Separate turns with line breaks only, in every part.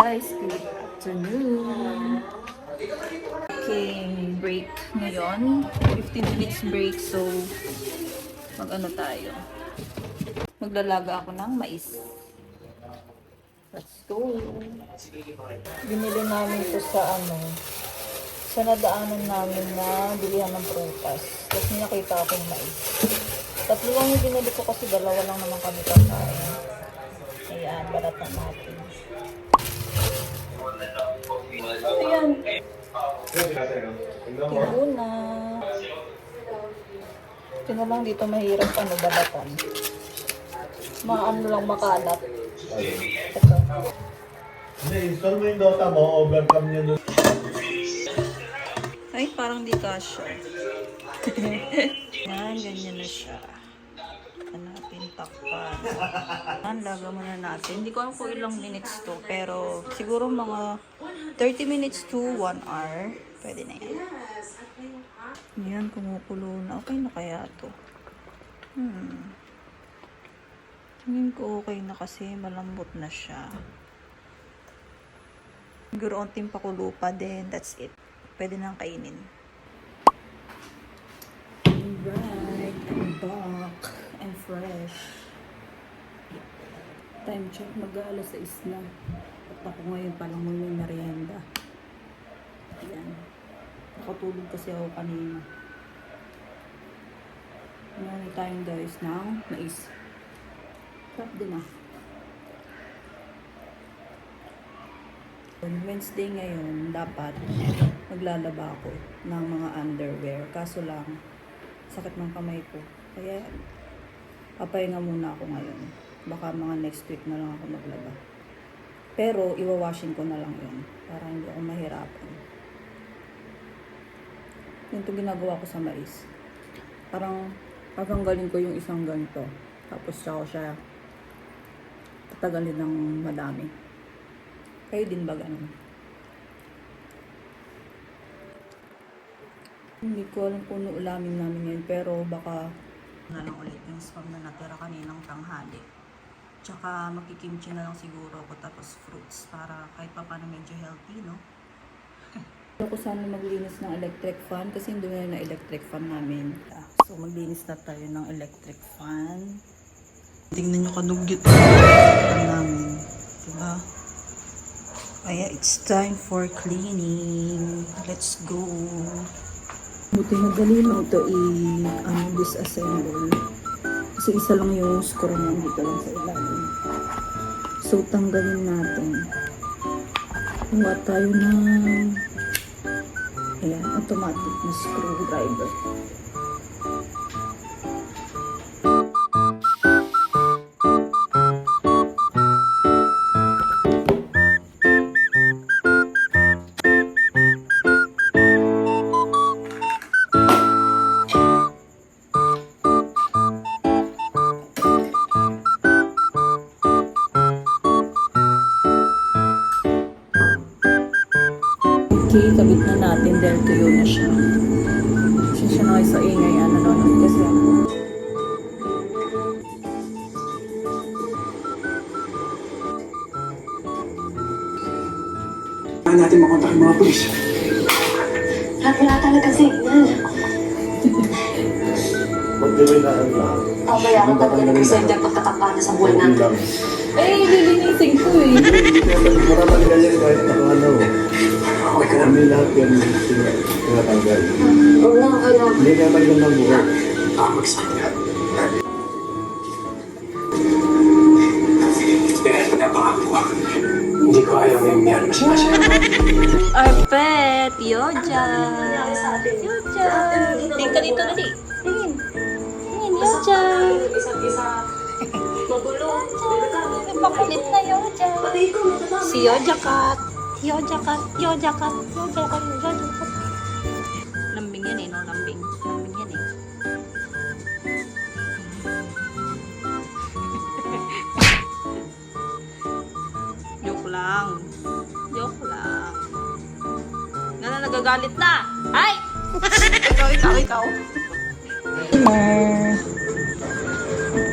guys, good afternoon. Okay, break ngayon. 15 minutes break, so mag-ano tayo. Maglalaga ako ng mais. Let's go. Binili namin ito sa nadaanan namin na bilihan ng prutas. Tapos nakita akong mais. Tatlo lang yung binili ko kasi dalawa lang naman kami kakain. Ayan, balatan natin. Ayan. Tibuna. Ito na lang dito mahirap balatan. Maano lang makalat. Ito.
Install mo yung Dota mo, overcome nyo doon.
Ay, parang di kasha. Yan, ganyan na siya. Hanapin, takpan. Yan, laga muna natin. Hindi ko alam kung ilang minutes to, pero siguro mga 30 minutes to 1 hour. Pwede na yan. Yan, kumukulo na. Okay na kaya to? Tingin ko okay na kasi malambot na siya. Siguro onting pakulo pa din. That's it. Pwede nang kainin. Alright, I'm back. I'm fresh. Time check, mag-aalas 6 na. At ako ngayon palang may merienda. Ayan. Nakatulog kasi ako kanina. Meron tayong guys ng mais. Sarap din ah. Wednesday ngayon, dapat maglalaba ako ng mga underwear. Kaso lang, sakit ng kamay ko. Kaya, papahinga muna ako ngayon. Baka mga next week na lang ako maglaba. Pero, iwawashing ko na lang yun. Para hindi ako mahirapan. Yun ito ginagawa ko sa mais. Parang, tatanggalin ko yung isang ganito. Tapos, tsaka siya tatagalin ng madami. Kayo din ba ganun? Hindi ko alam kung ulamin namin ngayon, pero baka na lang ulit yung spam na natira kaninang tanghali. Tsaka makikimchi na lang siguro ako, tapos fruits para kahit pa paano medyo healthy, no? Ako sana maglinis ng electric fan kasi hindi na yung electric fan namin. So maglinis na tayo ng electric fan. Tingnan nyo kadugyot namin. Diba? Kaya it's time for cleaning. Let's go. Buti madali lang ito disassemble. Kasi isa lang yung screw niya dito lang sa ilalim. So tanggalin natin. Kuha tayo ng automatic na screwdriver. Okay, kabit na natin dahil tuyo na siya. Siya na kayo sa ingay. Nanonood kasi ako.
Kailangan natin makontak yung mga pulis.
Wala talaga signal.
Mag-delay na ang lahat.
Pabayaan talaga ng presenter pagkatapana sa buhay natin.
Eh, lilinisin ko eh.
Maraming ganyan kahit nakano. Kami lahat yan tinatanggal.
Oo nga, kailangan.
Hindi kaya tanggal ng buhok.
Magsagal.
Hindi ko ayaw may nangyari masya.
Arpet, Yoja. Yoja. Tingin ka dito dali. Tingin. Tingin, Yoja.
Isa-isa. Magulo.
Makulit na Yoja. Si Yoja Cat. Yoja Cat. Yoja Cat. Yoja Cat. Yoja Cat. Lambing yan eh, no? Lambing. Lambing yan eh. Joke lang. Joke lang. Nagagalit na. Ay! Ikaw.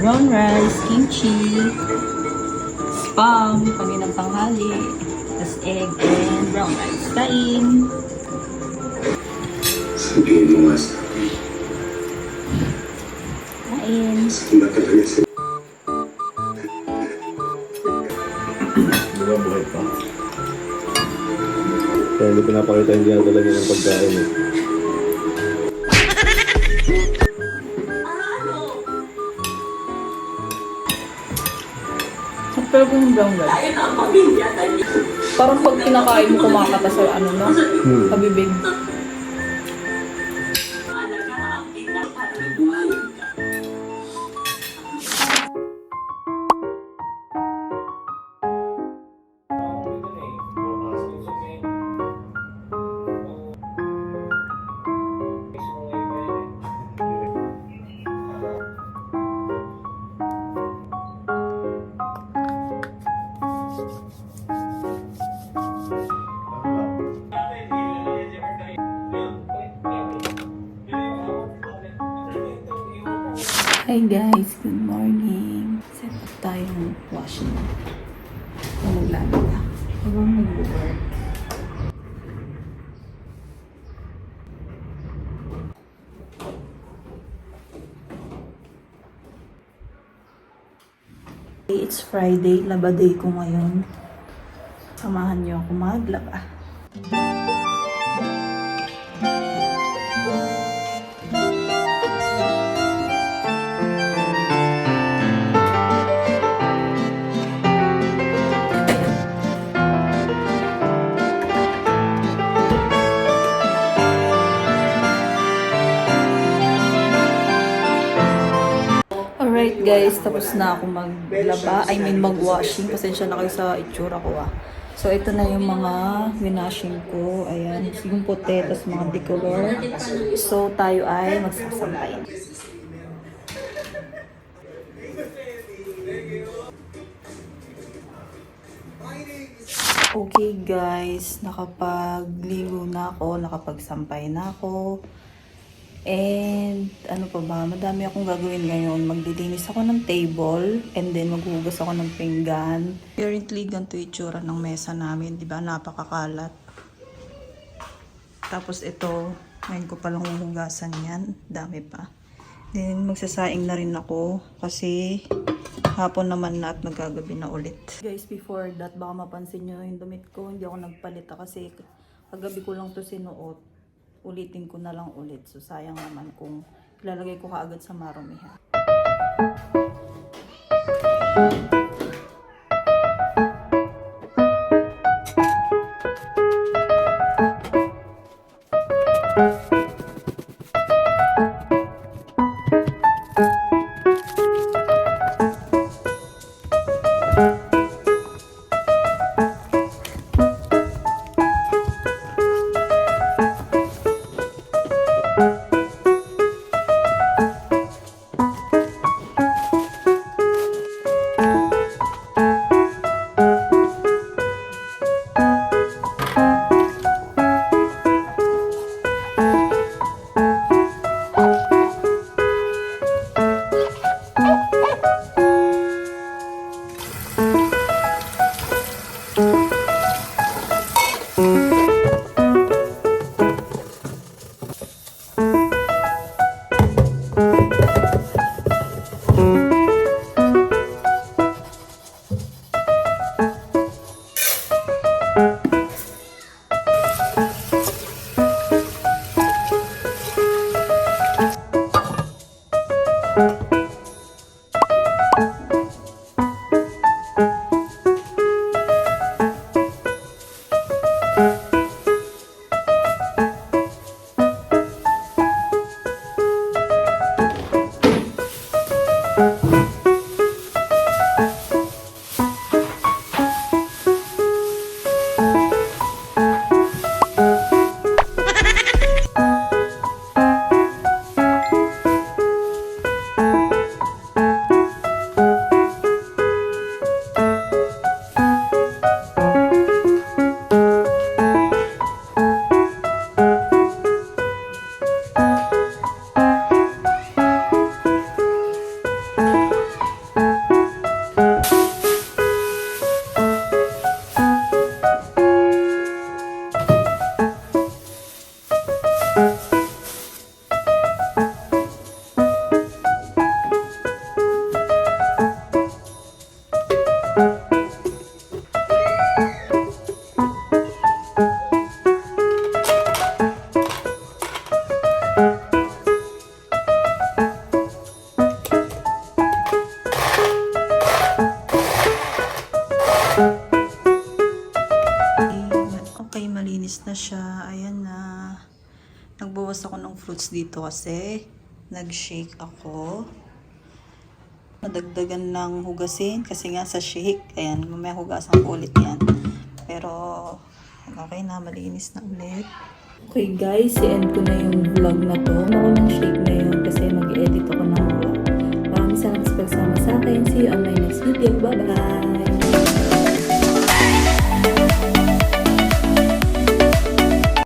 Brown rice, kimchi, spam, kaninang tanghali. Tapos egg and brown rice. Kain!
Sabihin mo nga sa akin,
Kain!
ba talaga sa
Di ba buhay pa? Kaya hindi pinapakita hindi nadala niya ng pagkain eh.
Pero kung yung brown rice, parang pag kinakain mo kumakata sa ano no, sa bibig. Hi guys, good morning. Set up tayong washing. Kung maglalaba. Habang mag-work. It's Friday, laba day ko ngayon. Samahan niyo ako maglaba. Alright guys, tapos na ako maglaba. I mean mag-washing. Pasensya na kayo sa itsura ko ah. So ito na yung mga winashing ko. Ayan, yung puti, tapos mga decolor. So tayo ay magsasampay. Okay guys, nakapagligo na ako, nakapagsampay na ako. And ano pa ba, madami akong gagawin ngayon. Maglilinis ako ng table and then maghugas ako ng pinggan. Currently, ganito yung itsura ng mesa namin, di ba? Napakakalat. Tapos ito, ngayon ko palang huhugasan yan. Dami pa. Then magsasaing na rin ako kasi hapon naman na at magagabi na ulit. Guys, before that, baka mapansin nyo yung damit ko. Hindi ako nagpalit kasi kagabi ko lang to sinuot. Ulitin ko na lang ulit. So, sayang naman kung ilalagay ko kaagad sa marumihan. na siya. Ayan na. Nagbawas ako ng fruits dito kasi nag-shake ako. Nadagdagan ng hugasin kasi nga sa shake. Ayan, mamaya hugasan ko ulit yan. Pero okay na, malinis na ulit. Okay guys, i-end ko na yung vlog na to. Maunang shake na yun kasi mag-edit ako ng vlog. Maraming salamat sa pagsama sa akin. See you on my next video. Bye-bye!